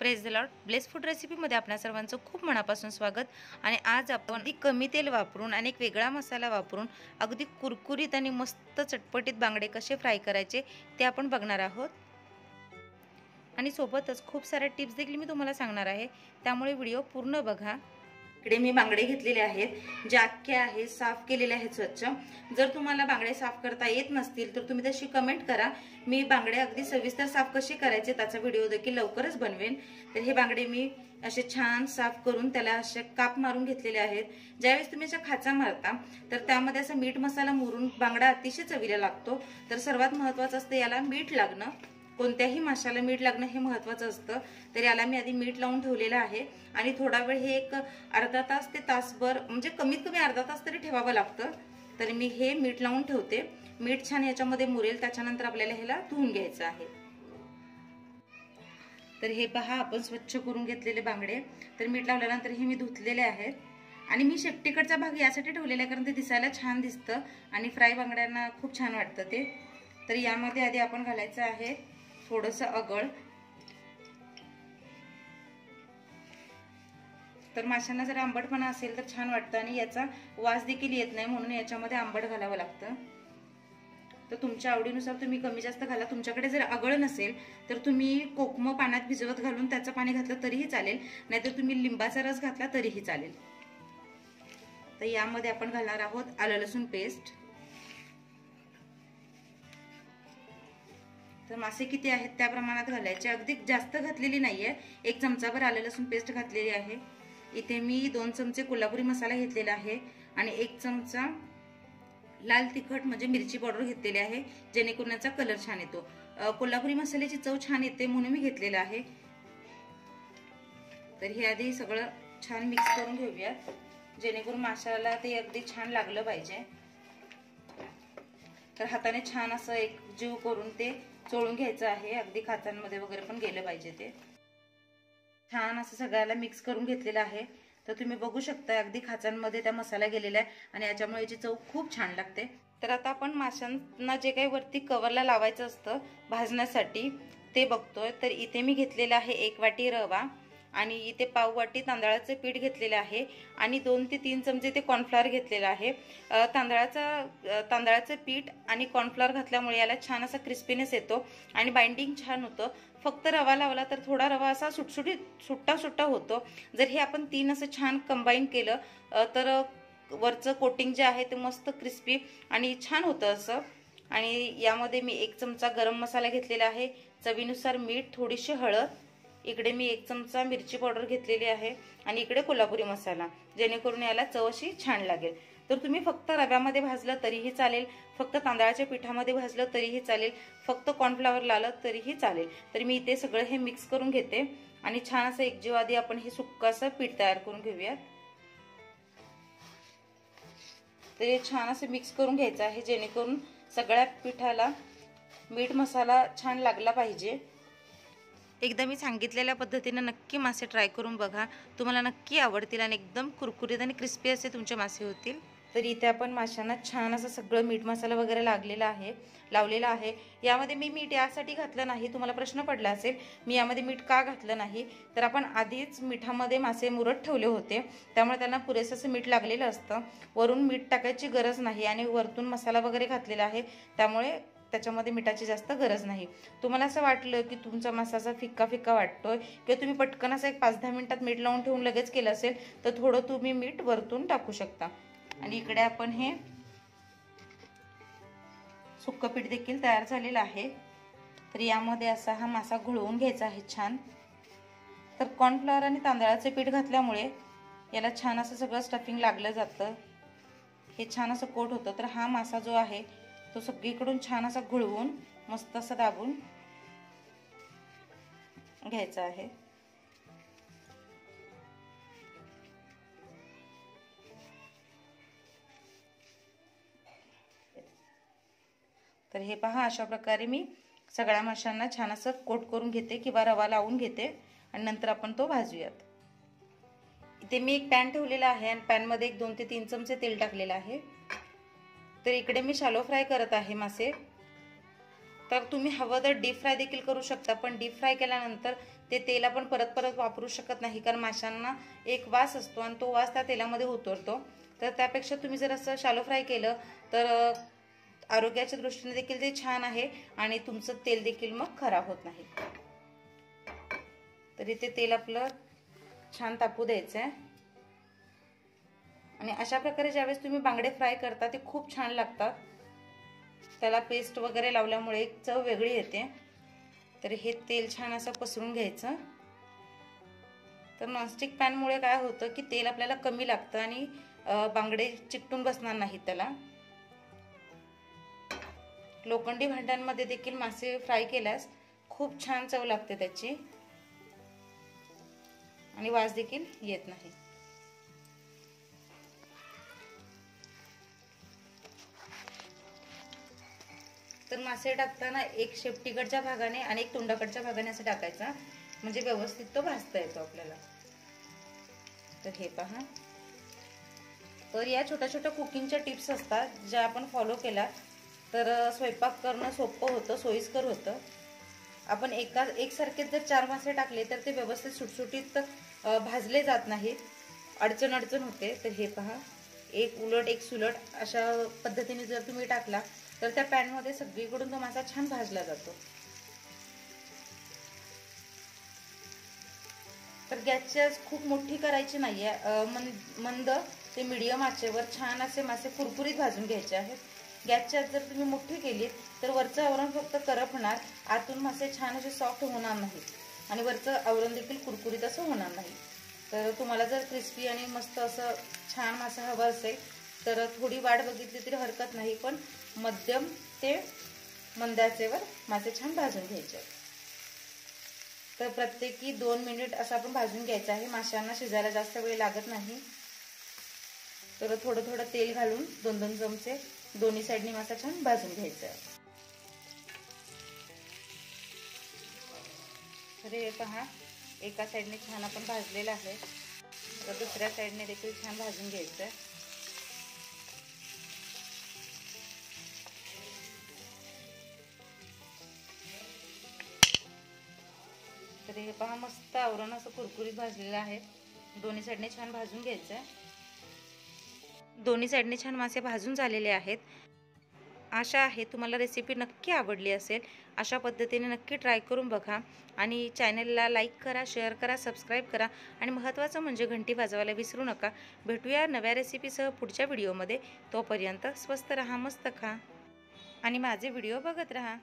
Praise the lord. Bless food रेसिपीमध्ये आपल्या सर्वांचं खूप मनापासून स्वागत. आणि आज आपण अगदी कमी तेल वापरून आणि एक वेगळा मसाला वापरून अगदी कुरकुरीत आणि मस्त चटपटीत बांगडे कसे फ्राय करायचे ते आपण बघणार आहोत. आणि सोबतच खूप साऱ्या टिप्स देखील मी तुम्हाला सांगणार आहे, त्यामुळे व्हिडिओ पूर्ण बघा. इकडे मी बांगडे घेतलेले आहेत, जे अख्खे आहेत, साफ केलेले आहेत स्वच्छ. जर तुम्हाला बांगडे साफ करता येत नसतील तर तुम्ही तशी कमेंट करा. मी बांगडे अगदी सविस्तर साफ कसे करायचे त्याचा व्हिडिओ देखील लवकरच बनवेन. तर हे बांगडे मी असे छान साफ करून त्याला असे काप मारून घेतलेले आहेत. ज्यावेळेस तुम्ही अशा खाचा मारता तर त्यामध्ये असं मीठ मसाला मुरून बांगडा अतिशय चवीला लागतो. तर सर्वात महत्त्वाचं असतं याला मीठ लागणं. कोणत्याही माशाला मीठ लागणं हे महत्त्वाचं असतं. तर याला मी आधी मीठ लावून ठेवलेलं आहे आणि थोडा वेळ हे एक अर्धा तास ते तासभर, म्हणजे कमीत कमी अर्धा तास तरी ठेवावं लागतं. तर मी हे मीठ लावून ठेवते. मीठ छान याच्यामध्ये मुरेल, त्याच्यानंतर आपल्याला ह्याला धुवून घ्यायचं आहे. तर हे पहा, आपण स्वच्छ करून घेतलेले बांगडे. तर मीठ लावल्यानंतर हे मी धुतलेले आहेत. आणि मी शेपटीकडचा भाग यासाठी ठेवलेला आहे कारण ते दिसायला छान दिसतं आणि फ्राय बांगड्यांना खूप छान वाटतं ते. तर यामध्ये आधी आपण घालायचं आहे थोडंसं अगळ. तर माशांना जर आंबटपणा असेल तर छान वाटतं आणि याचा वास देखील येत नाही, म्हणून याच्यामध्ये आंबट घालावं लागतं. तर तुमच्या आवडीनुसार तुम्ही कमी जास्त घाला. तुमच्याकडे जर अगळ नसेल तर तुम्ही कोकम पाण्यात भिजवत घालून त्याचं पाणी घातलं तरीही चालेल, नाहीतर तुम्ही लिंबाचा रस घातला तरीही चालेल. तर यामध्ये आपण घालणार आहोत आलं लसूण पेस्ट. तर मासे किती आहेत त्या प्रमाणात घालायचे, अगदी जास्त घातलेली नाहीये. 1 चमचाभर आलं लसूण पेस्ट घातलेली आहे. इथे मी 2 चमचे कोल्हापुरी मसाला घेतलेला आहे आणि 1 चमचा लाल तिखट म्हणजे मिरची पावडर घेतलेली आहे, जेणेकरून याचा कलर छान येतो. कोल्हापुरी मसाल्याची चव छान येते म्हणून मी घेतलेला आहे. तर हे आधी सगळं छान मिक्स करून घेऊया, जेणेकरून माशाला ते अगदी छान लागलं पाहिजे. तर हाताने छान असं एक जीव करून ते चोळून घ्यायचं आहे. अगदी खाचांमध्ये वगैरे पण गेलं पाहिजे ते. छान असं सगळ्याला मिक्स करून घेतलेलं आहे. तर तुम्ही बघू शकता अगदी खाचांमध्ये त्या मसाला गेलेला आहे आणि याच्यामुळे याची चव खूप छान लागते. तर आता आपण माशांना जे काही वरती कवरला लावायचं असतं भाजण्यासाठी ते बघतोय. तर इथे मी घेतलेला आहे 1 वाटी रवा आणि इथे पाव वाटी तांदळाचं पीठ घेतलेलं आहे आणि 2 ते 3 चमचे ते कॉर्नफ्लॉवर घेतलेलं आहे. तांदळाचं पीठ आणि कॉर्नफ्लॉवर घातल्यामुळे याला छान असा क्रिस्पीनेस येतो आणि बाइंडिंग छान होतं. फक्त रवा लावला तर थोडा रवा असा सुट्टा होतो. जर हे आपण 3 असं छान कंबाईन केलं तर वरचं कोटिंग जे आहे ते मस्त क्रिस्पी आणि छान होतं असं. आणि यामध्ये मी 1 चमचा गरम मसाला घेतलेला आहे, चवीनुसार मीठ, थोडीशी हळद. इकडे मी 1 चमचा मिरची पावडर घेतलेली आहे आणि इकडे कोल्हापुरी मसाला, जेणेकरून याला चव अशी छान लागेल. तर तुम्ही फक्त रव्यामध्ये भाजलं तरीही चालेल, फक्त तांदळाच्या पिठामध्ये भाजलं तरीही चालेल, फक्त कॉर्नफ्लॉवर लावलं तरीही चालेल. तर मी इथे सगळं हे मिक्स करून घेते आणि छान असं एकजीव आधी आपण हे सुक्क असं पीठ तयार करून घेऊयात. तर हे छान असं मिक्स करून घ्यायचं आहे, जेणेकरून सगळ्या पिठाला मीठ मसाला छान लागला पाहिजे. एकदा मी सांगितलेल्या पद्धतीने नक्की मासे ट्राय करून बघा, तुम्हाला नक्की आवडतील आणि एकदम कुरकुरीत आणि क्रिस्पी असे तुमचे मासे होतील. तर इथे आपण माशांना छान असं सगळं मीठ मसाला वगैरे लावलेला आहे. यामध्ये मी मीठ यासाठी घातलं नाही, तुम्हाला प्रश्न पडला असेल मी यामध्ये मीठ का घातलं नाही. तर आपण आधीच मिठामध्ये मासे मुरत ठेवले होते, त्यामुळे त्यांना पुरेसं असं मीठ लागलेलं असतं. वरून मीठ टाकायची गरज नाही आणि वरतून मसाला वगैरे घातलेला आहे, त्यामुळे त्याच्यामध्ये मिठाची जास्त गरज नाही. तुम्हाला असं वाटलं की तुमचा मसाला फिक्का फिक्का वाटतोय किंवा तुम्ही पटकन असं 1-5-10 मिनिटात मीठ लावून ठेवून लगेच केलं असेल तर थोडं तुम्ही मीठ वरतून टाकू शकता. आणि इकडे आपण हे सुक्क पीठ देखील तयार झालेलं आहे. तर यामध्ये असा हा मासा घोळवून घ्यायचा आहे छान. तर कॉर्नफ्लॉवर आणि तांदळाचे पीठ घातल्यामुळे याला छान असं सगळं स्टफिंग लागलं जातं, हे छान असं कोट होतं. तर हा मासा जो आहे तो सगळीकडून छान असा घोळवून मस्त असं दाबून घ्यायचा आहे. तर हे पहा, अशा प्रकारे मी सगळ्या माशांना छान असं कोट करून घेते किंवा रवा लावून घेते आणि नंतर आपण तो भाजूयात. इथे मी एक पॅन ठेवलेला आहे आणि पॅनमध्ये 1 2 ते 3 चमचे तेल टाकलेलं आहे. तर इकडे मी शॅलो फ्राय करत आहे मासे. तर तुम्ही हवं तर डीप फ्राय देखील करू शकता, पण डीप फ्राय केल्यानंतर ते तेल आपण परत परत वापरू शकत नाही, कारण माशांना एक वास असतो आणि तो वास त्या तेलामध्ये उतरतो. तर त्यापेक्षा तुम्ही जर असं शॅलो फ्राय केलं तर आरोग्याच्या दृष्टीने देखील ते छान आहे आणि तुमचं तेल देखील मग खराब होत नाही. तर इथे तेल आपलं छान तापू द्यायचं आहे आणि अशा प्रकारे ज्यावेळेस तुम्ही बांगडे फ्राय करता ते खूप छान लागतात. त्याला पेस्ट वगैरे लावल्यामुळे एक चव वेगळी येते. तर हे तेल छान असं पसरून घ्यायचं. तर नॉनस्टिक पॅनमुळे काय होतं की तेल आपल्याला कमी लागतं आणि बांगडे चिकटून बसणार नाहीत त्याला. लोखंडी भांड्यांमध्ये देखील मासे फ्राय केल्यास खूप छान चव लागते त्याची आणि वास देखील येत नाही. तर मासे टाकताना एक शेपटीकडच्या भागाने आणि एक तोंडाकडच्या भागाने असं टाकायचा, म्हणजे व्यवस्थित तो भाजता येतो आपल्याला. तर हे पहा. तर या छोट्या छोट्या कुकिंगच्या टिप्स असतात ज्या आपण फॉलो केल्या तर स्वयंपाक करणं सोपं होतं, सोयीस्कर होतं. आपण एकसारखेच जर 4 मासे टाकले तर ते व्यवस्थित सुटसुटीत भाजले जात नाहीत, अडचण होते. तर हे पहा, एक उलट एक सुलट अशा पद्धतीने जर तुम्ही टाकला तर त्या पॅनमध्ये सगळीकडून तो मासा छान भाजला जातो. तर गॅसची आच खूप मोठी करायची नाहीये, मंद ते मीडियम आचेवर छान असे मासे कुरकुरीत भाजून घ्यायचे आहेत. गॅसची आच जर तुम्ही मोठी केली तर वरचं आवरण फक्त करपणार, आतून मासे छान असे सॉफ्ट होणार नाहीत आणि वरचं आवरण देखील कुरकुरीत असं होणार नाही. तर तुम्हाला जर क्रिस्पी आणि मस्त असं छान मासा हवा असेल तर थोडी वाट बघितली तरी हरकत नाही, पण मध्यम ते मंद आचेवर मासे छान भाजून घ्यायचे. तर प्रत्येकी 2 मिनिट असं आपण भाजून घ्यायचं आहे. माशांना शिजायला जास्त वेळ लागत नाही. तर थोडं थोडं तेल घालून 2-2 चमचे दोन्ही साईडनी मासा छान भाजून घ्यायचा आहे. तर हे पहा, एका साईडने छान आपण भाजलेलं आहे, तर दुसऱ्या साईडने देखील छान भाजून घ्यायचं आहे. तर हे पहा, मस्त आवरण असं कुरकुरीत भाजलेलं आहे. दोन्ही साईडने छान भाजून घ्यायचं आहे. दोन्ही साईडने छान मासे भाजून झालेले आहेत. आशा आहे तुम्हाला रेसिपी नक्की आवडली असेल. अशा पद्धतीने नक्की ट्राय करून बघा आणि चॅनलला लाईक करा, शेअर करा, सबस्क्राईब करा आणि महत्त्वाचं म्हणजे घंटी वाजवायला विसरू नका. भेटूया नव्या रेसिपीसह पुढच्या व्हिडिओमध्ये. तोपर्यंत स्वस्त रहा, मस्त खा आणि माझे व्हिडिओ बघत रहा.